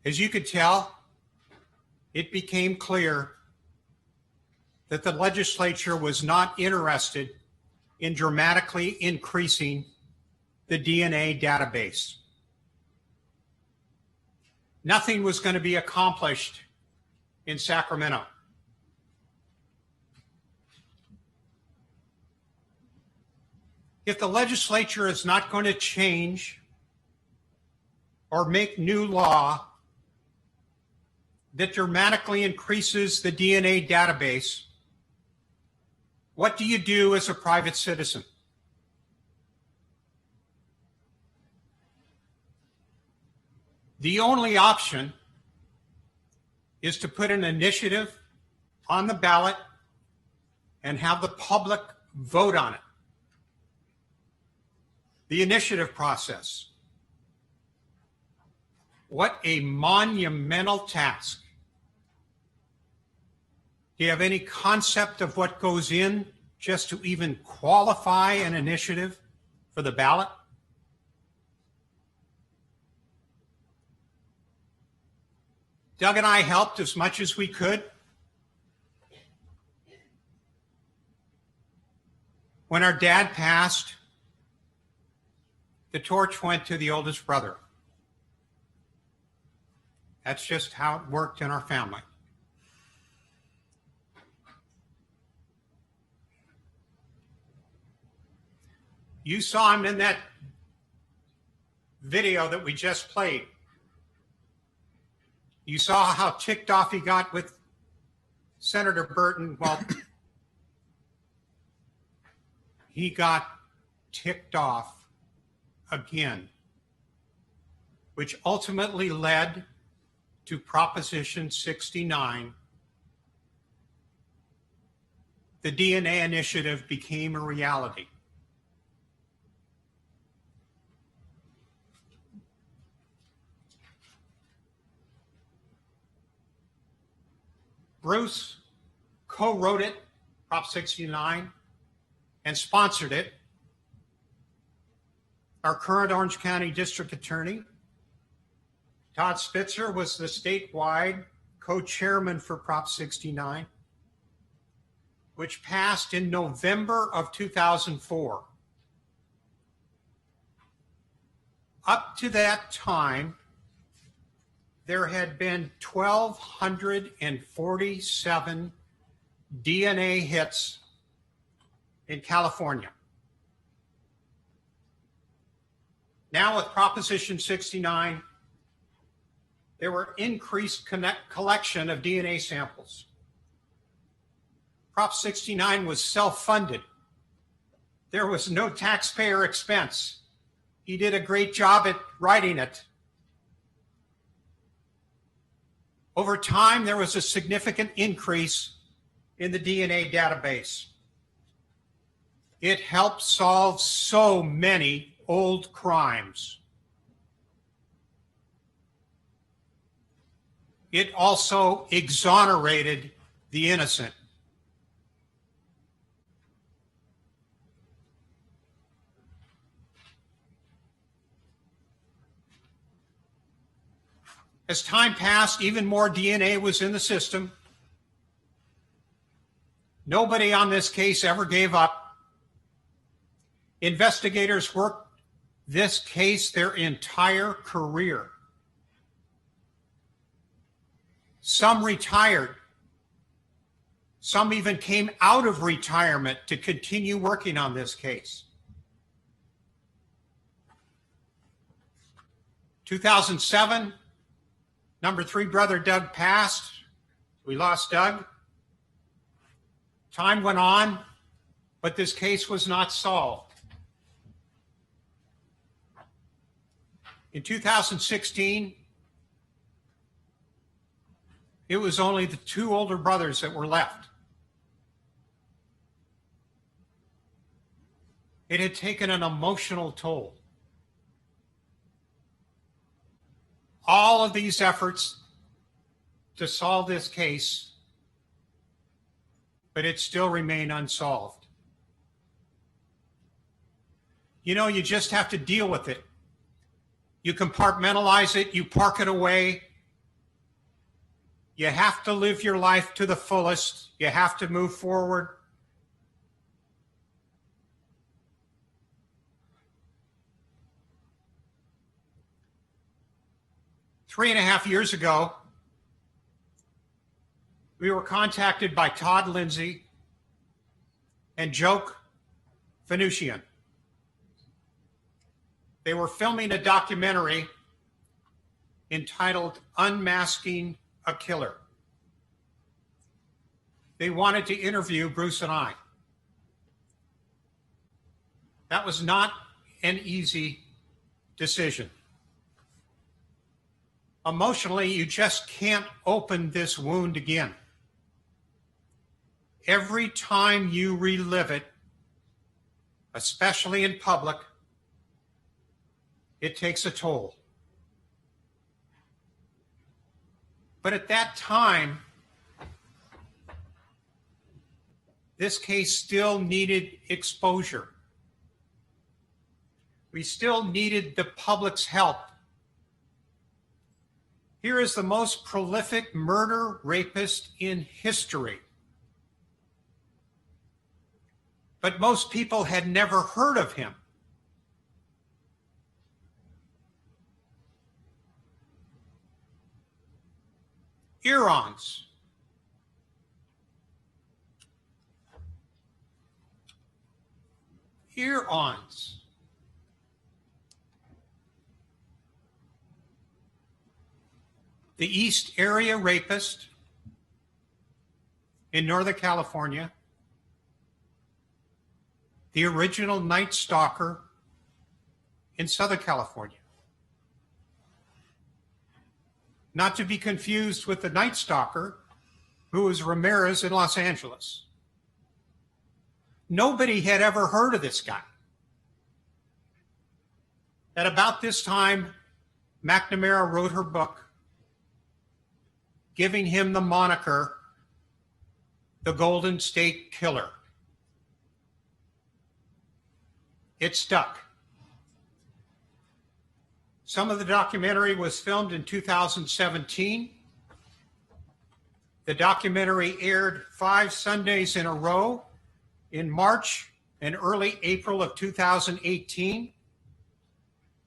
As you could tell, it became clear that the legislature was not interested in dramatically increasing the DNA database. Nothing was going to be accomplished in Sacramento. If the legislature is not going to change or make new law that dramatically increases the DNA database, what do you do as a private citizen? The only option is to put an initiative on the ballot and have the public vote on it. The initiative process. What a monumental task. Do you have any concept of what goes in just to even qualify an initiative for the ballot? Doug and I helped as much as we could. When our dad passed, the torch went to the oldest brother. That's just how it worked in our family. You saw him in that video that we just played. You saw how ticked off he got with Senator Burton. Well, he got ticked off again, which ultimately led to Proposition 69. The DNA initiative became a reality. Bruce co-wrote it, Prop 69, and sponsored it. Our current Orange County District Attorney, Todd Spitzer, was the statewide co-chairman for Prop 69, which passed in November of 2004. Up to that time, there had been 1,247 DNA hits in California. Now with Proposition 69, there were increased collection of DNA samples. Prop 69 was self-funded. There was no taxpayer expense. He did a great job at writing it. Over time, there was a significant increase in the DNA database. It helped solve so many old crimes. It also exonerated the innocent. As time passed, even more DNA was in the system. Nobody on this case ever gave up. Investigators worked this case their entire career. Some retired. Some even came out of retirement to continue working on this case. 2007, number 3 brother Doug passed. We lost Doug. Time went on, but this case was not solved. In 2016, it was only the 2 older brothers that were left. It had taken an emotional toll. All of these efforts to solve this case, but it still remained unsolved. You know, you just have to deal with it. You compartmentalize it, you park it away. You have to live your life to the fullest. You have to move forward. Three and a half years ago, we were contacted by Todd Lindsay and Joke Venusian. They were filming a documentary entitled Unmasking a Killer. They wanted to interview Bruce and I. That was not an easy decision. Emotionally, you just can't open this wound again. Every time you relive it, especially in public, it takes a toll. But at that time, this case still needed exposure. We still needed the public's help. Here is the most prolific murder rapist in history. But most people had never heard of him. Earons. Earons. The East Area Rapist in Northern California, the original Night Stalker in Southern California. Not to be confused with the Night Stalker, who was Ramirez in Los Angeles. Nobody had ever heard of this guy. At about this time, McNamara wrote her book, giving him the moniker, the Golden State Killer. It stuck. Some of the documentary was filmed in 2017. The documentary aired 5 Sundays in a row in March and early April of 2018.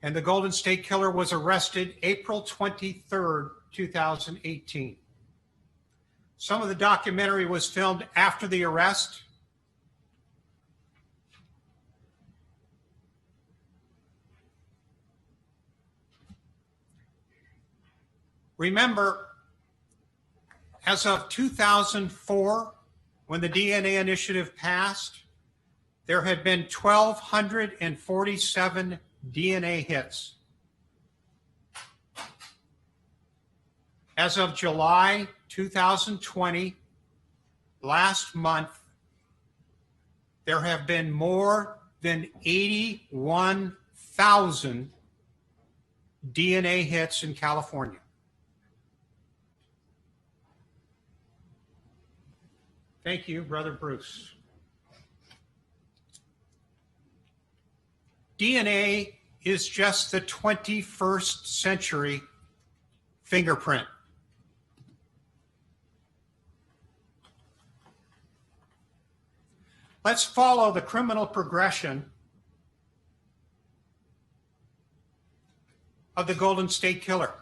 And the Golden State Killer was arrested April 23rd, 2018. Some of the documentary was filmed after the arrest. Remember, as of 2004, when the DNA initiative passed, there had been 1,247 DNA hits. As of July 2020, last month, there have been more than 81,000 DNA hits in California. Thank you, Brother Bruce. DNA is just the 21st century fingerprint. Let's follow the criminal progression of the Golden State Killer.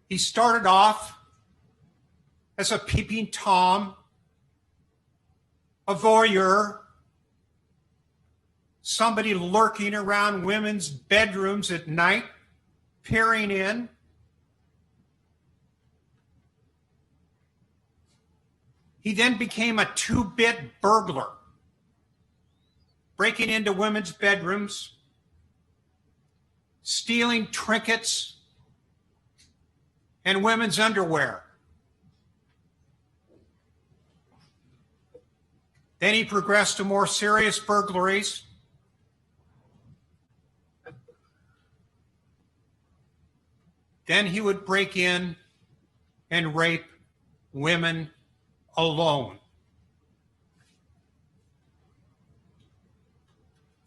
He started off as a peeping Tom, a voyeur, somebody lurking around women's bedrooms at night, peering in. He then became a two-bit burglar, breaking into women's bedrooms, stealing trinkets and women's underwear. Then he progressed to more serious burglaries. Then he would break in and rape women alone.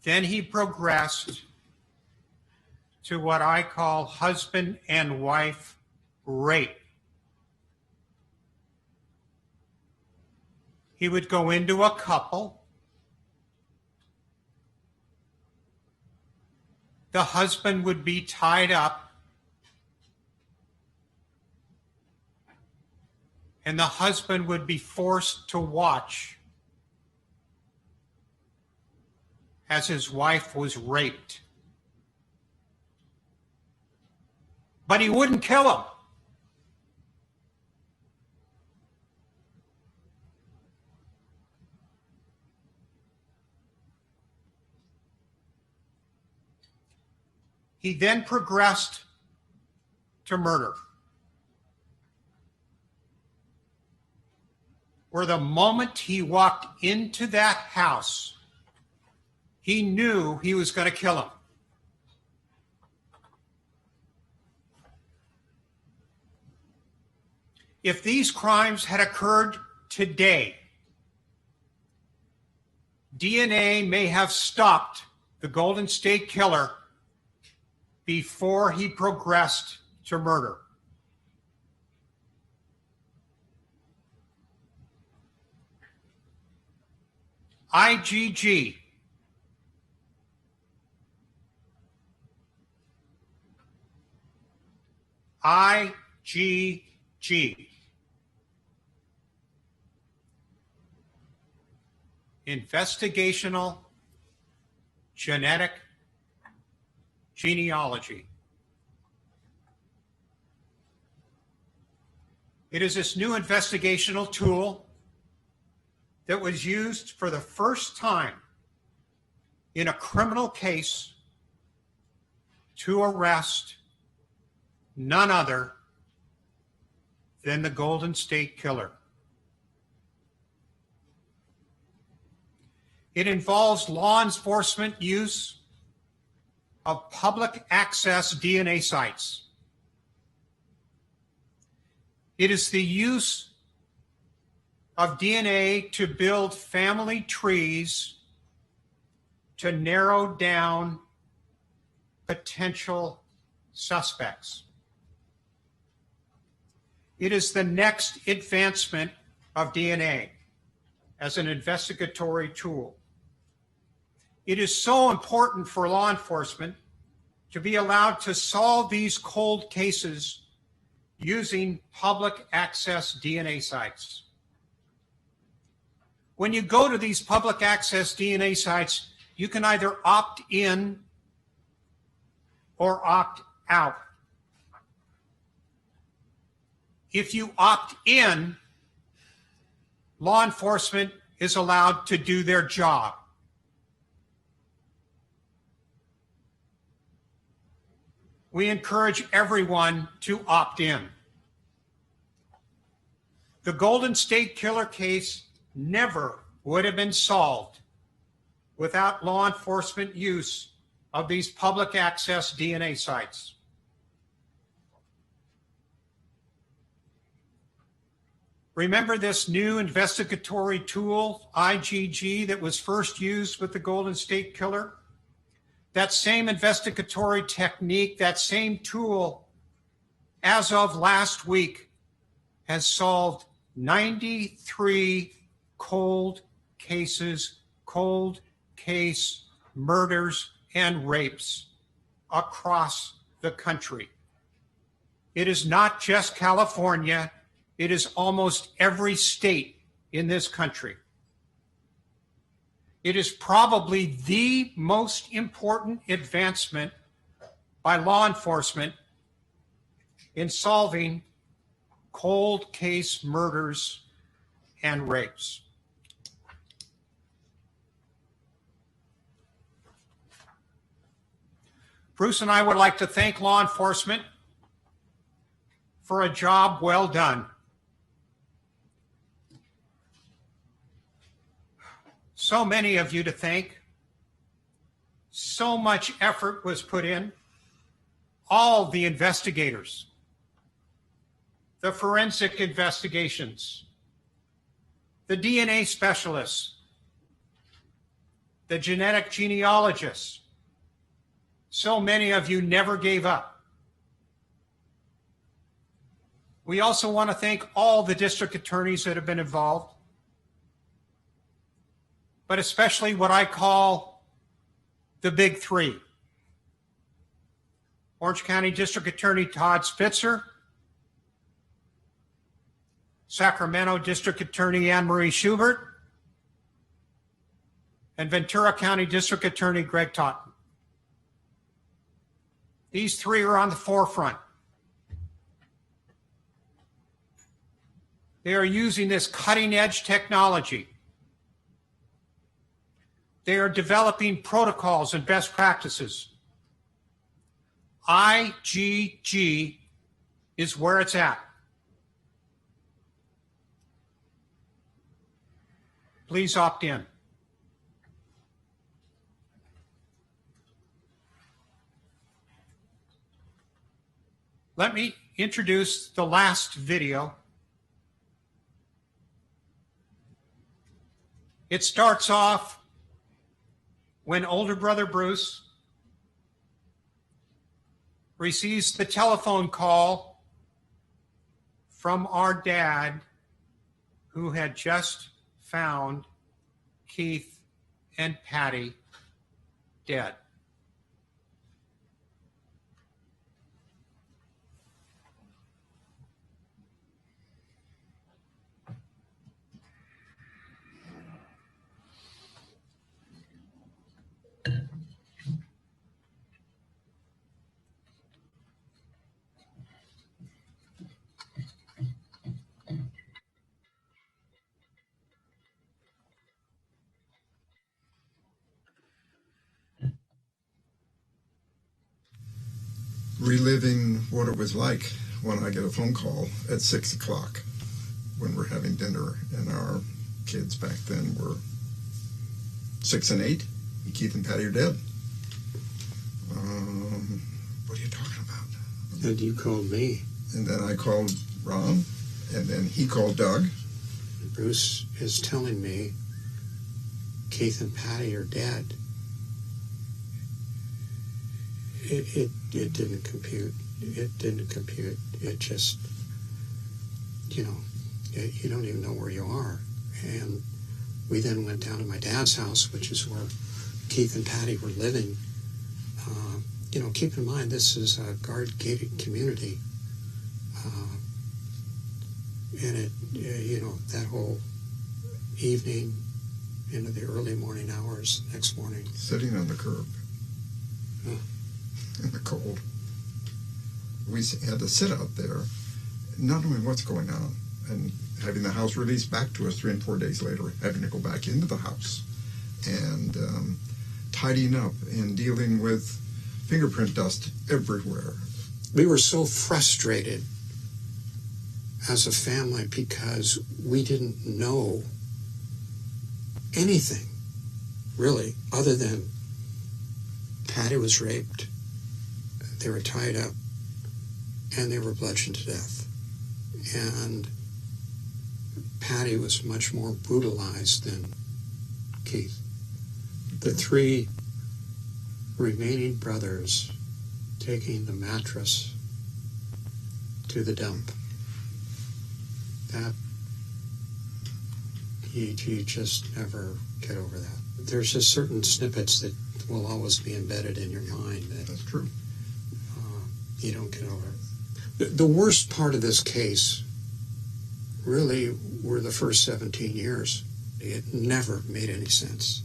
Then he progressed to what I call husband and wife rape. He would go into a couple. The husband would be tied up, and the husband would be forced to watch as his wife was raped. But he wouldn't kill him. He then progressed to murder, where the moment he walked into that house, he knew he was going to kill him. If these crimes had occurred today, DNA may have stopped the Golden State Killer before he progressed to murder. IgG. IgG. Investigational genetic genealogy. It is this new investigational tool that was used for the first time in a criminal case to arrest none other than the Golden State Killer. It involves law enforcement use of public access DNA sites. It is the use of DNA to build family trees to narrow down potential suspects. It is the next advancement of DNA as an investigatory tool. It is so important for law enforcement to be allowed to solve these cold cases using public access DNA sites. When you go to these public access DNA sites, you can either opt in or opt out. If you opt in, law enforcement is allowed to do their job. We encourage everyone to opt in. The Golden State Killer case never would have been solved without law enforcement use of these public access DNA sites. Remember this new investigatory tool, IgG, that was first used with the Golden State Killer? That same investigatory technique, that same tool, as of last week, has solved 93 cold case murders and rapes across the country. It is not just California, it is almost every state in this country. It is probably the most important advancement by law enforcement in solving cold case murders and rapes. Bruce and I would like to thank law enforcement for a job well done. So many of you to thank. So much effort was put in. All the investigators, the forensic investigations, the DNA specialists, the genetic genealogists. So many of you never gave up. We also want to thank all the district attorneys that have been involved, but especially what I call the big three. Orange County District Attorney Todd Spitzer, Sacramento District Attorney Anne Marie Schubert, and Ventura County District Attorney Greg Totten. These three are on the forefront. They are using this cutting-edge technology. They are developing protocols and best practices. IGG is where it's at. Please opt in. Let me introduce the last video. It starts off when older brother Bruce receives the telephone call from our dad, who had just found Keith and Patty dead. Reliving what it was like when I get a phone call at 6 o'clock when we're having dinner, and our kids back then were 6 and 8, and Keith and Patty are dead. What are you talking about? And you called me. And then I called Ron, and then he called Doug. Bruce is telling me Keith and Patty are dead. It didn't compute. It didn't compute. It just, you don't even know where you are. And we then went down to my dad's house, which is where Keith and Patty were living. Keep in mind, this is a guard-gated community. And that whole evening into the early morning hours next morning. Sitting on the curb. In the cold. We had to sit out there, not knowing what's going on, and having the house released back to us 3 and 4 days later, having to go back into the house and tidying up and dealing with fingerprint dust everywhere. We were so frustrated as a family because we didn't know anything, really, other than Patty was raped, they were tied up, and they were bludgeoned to death. And Patty was much more brutalized than Keith. The 3 remaining brothers taking the mattress to the dump. That, you just never get over that. There's just certain snippets that will always be embedded in your mind. That's true. You don't get over. The worst part of this case really were the first 17 years. It never made any sense.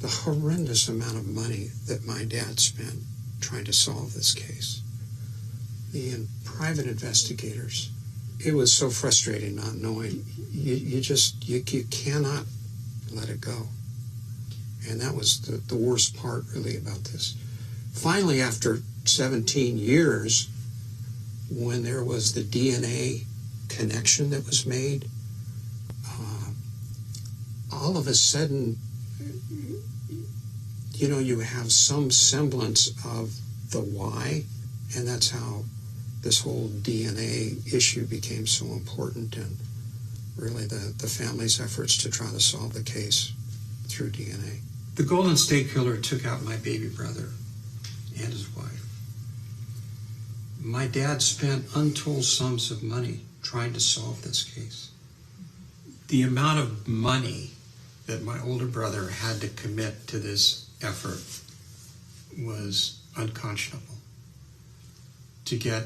the horrendous amount of money that my dad spent trying to solve this case. The private investigators, it was so frustrating not knowing. You cannot let it go. And that was the worst part really about this. Finally, after 17 years, when there was the DNA connection that was made, all of a sudden, you have some semblance of the why, and that's how this whole DNA issue became so important, and really the family's efforts to try to solve the case through DNA. The Golden State Killer took out my baby brother and his wife. My dad spent untold sums of money trying to solve this case. The amount of money that my older brother had to commit to this effort was unconscionable. To get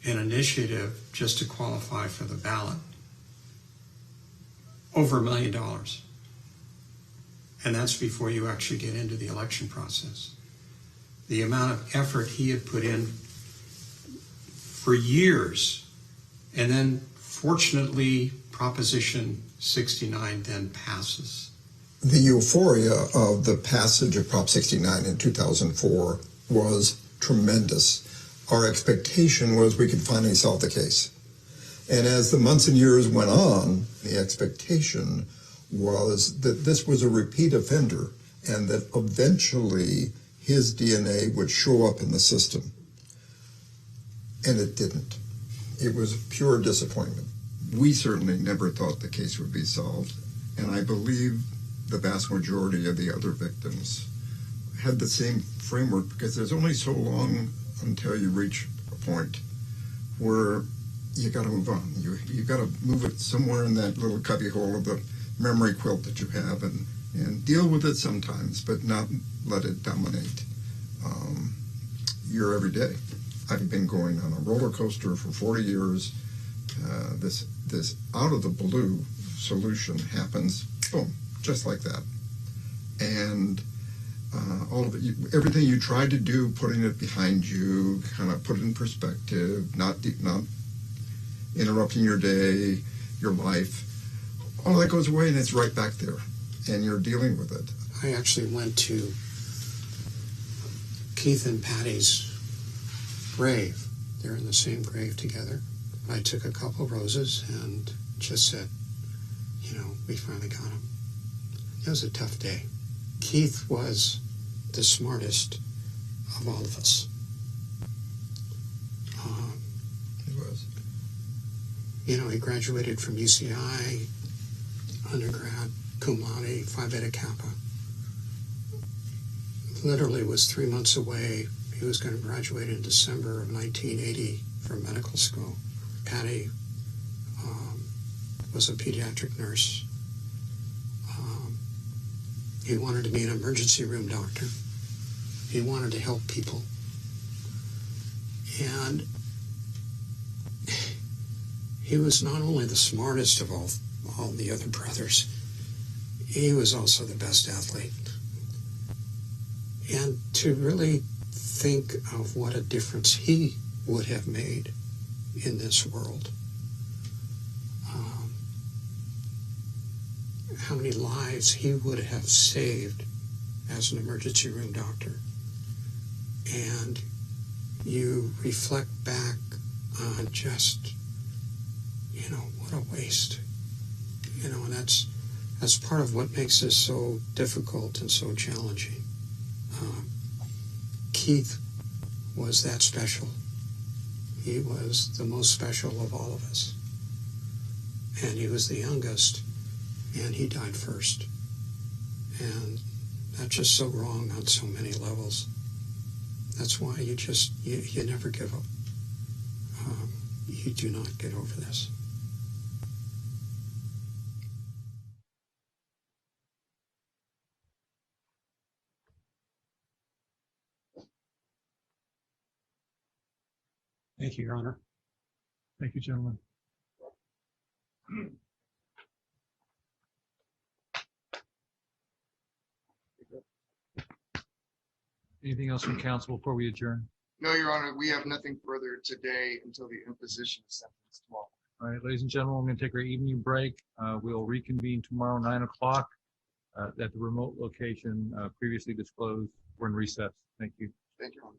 an initiative just to qualify for the ballot, over $1 million. And that's before you actually get into the election process. The amount of effort he had put in for years, and then fortunately Proposition 69 then passes. The euphoria of the passage of Prop 69 in 2004 was tremendous. Our expectation was we could finally solve the case. And as the months and years went on, the expectation was that this was a repeat offender and that eventually his DNA would show up in the system. And it didn't. It was pure disappointment. We certainly never thought the case would be solved, and I believe the vast majority of the other victims had the same framework, because there's only so long until you reach a point where you got to move on. You got to move it somewhere in that little cubbyhole of the memory quilt that you have, and deal with it sometimes, but not let it dominate your everyday. I've been going on a roller coaster for 40 years. This out of the blue solution happens, boom, just like that. And all of it, everything you tried to do, putting it behind you, kind of put it in perspective, not interrupting your day, your life, all that goes away, and it's right back there, and you're dealing with it. I actually went to Keith and Patty's grave. They're in the same grave together. I took a couple roses and just said, we finally got him. It was a tough day. Keith was the smartest of all of us. He was. He graduated from UCI, undergrad, cum laude, Phi Beta Kappa. Literally was 3 months away. He was going to graduate in December of 1980 from medical school. Patty was a pediatric nurse. He wanted to be an emergency room doctor. He wanted to help people. And he was not only the smartest of all the other brothers, he was also the best athlete. And to really think of what a difference he would have made in this world. How many lives he would have saved as an emergency room doctor. And you reflect back on just, what a waste. And that's part of what makes this so difficult and so challenging. Keith was that special. He was the most special of all of us. And he was the youngest, and he died first. And that's just so wrong on so many levels. That's why you never give up. You do not get over this. Thank you, Your Honor. Thank you, gentlemen. Anything else from council before we adjourn? No, Your Honor, we have nothing further today until the imposition of sentence tomorrow. All right, ladies and gentlemen, we're going to take our evening break. We'll reconvene tomorrow, 9 o'clock at the remote location previously disclosed. We're in recess. Thank you. Thank you, Your Honor.